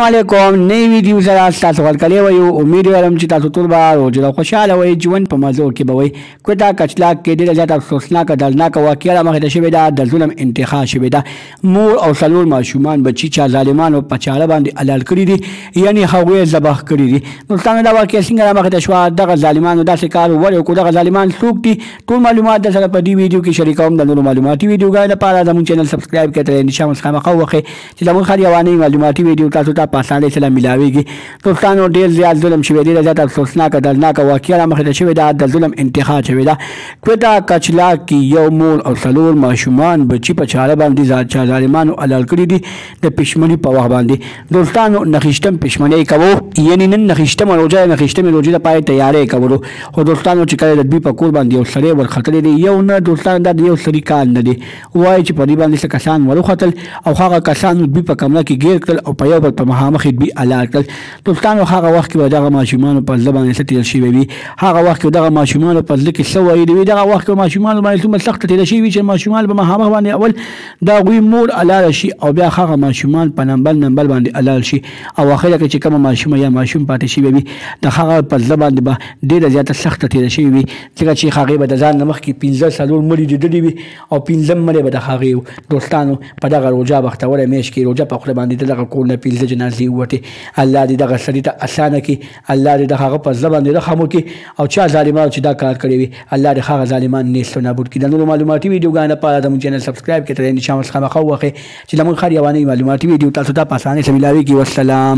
علیکم نئی ویډیو سره تاسو غلکلی وایو امید لرم چې تاسو ټول به روزه خوشحاله وئ ژوند په مزو کې به وئ کوټه کچلاک کې ډېره زیاته افسوسناکه دردناکه واقعه رامخته شوې ده د ظلم انتخاب شوې ده مور او څلور ماشومان بچي چا ظالمانو په چاړه باندې حلال کړي دي یعنی هغوی ذبح کړي دي دوستانو دا واقعه څنګه رامخته شوه دغه ظالمانو داسې کار ولې وکړو دغه ظالمان څوک دي ټول معلومات درسره په دې ویډیو کې شریکوم د نورو معلوماتي ویډیوګانو لپاره زموږ چینل سبسکرایب کړئ تر نشا خامخا وخی چې زموږ خالي رواني معلوماتي ویډیو تاسو ته په اسانۍ سره ملاويږي دوستانو ډېر زیات ظلم شوی دی زیات افسوسناکه دردناکه واقعه رامخته شوې ده د ظلم انتخاب شوې ده کوټه کچلاک کې یو مور او څلور ماشومان بچي په چاړه باندې چا ظالمانو حلال کړي دي د پښمنۍ په وخت باندې دوستانو نخښتم پښمنۍ کوو یعنی نن نخښتم روزه د پای تیارې کولو خو دوستانو چې کله د دوی په کور باندې یو سړی ورختلی دی یو نه دوستانو دا د یو سړي کار نه دی وایي چې په دې باندې څه کسان وروختل او هغه کسان دوی په کمره کې ګیر کړل او په یو بل په مخامخ دوی حلال کړل دوستانو هغه وخت کې دغه ماشومانو په زړه باندې څه تېر شوی وي هغه وخت کې دغه ماشومانو په زړه کې څه ویلي وي دغه وخت کې ماشومانو باندې څومره سخته تېره شوي وي چې ماشومان په مخامخ باندې اول د هغوی مور حلاله شي او بیا هغه ماشومان په نمبل باندې حلال شي او اخره کې چې کومه ماشومه یا ماشوم پاتې شوی وي د هغه په زړه باندې به ډېره زیاته سخته تېره شوې وي ځکه چې هغې به د ځان نه مخکې 15 مړي لیدلي وي او 15 مړی به د هغې دوستانو په دغه روژه بختوره میاشت کې روژه په خوله باندې د دغه کور نه 15 جنازې ووتې الله دې دغه سړي ته اسانه کړي الله دې د هغه په زړه باندې رحم وکړي او چا ظالمانو چې دا کار کړی وي الله دې هغه ظالمان نیست و نابود کړي د نورو معلوماتي ویډیوګانو لپاره زموږ چینل سبسکرایب کړئ تر نشا خامخا وخی چې زموږ خالي رواني معلوماتي ویډیو تاسو ته په اسانۍ سره ملاویږي والسلام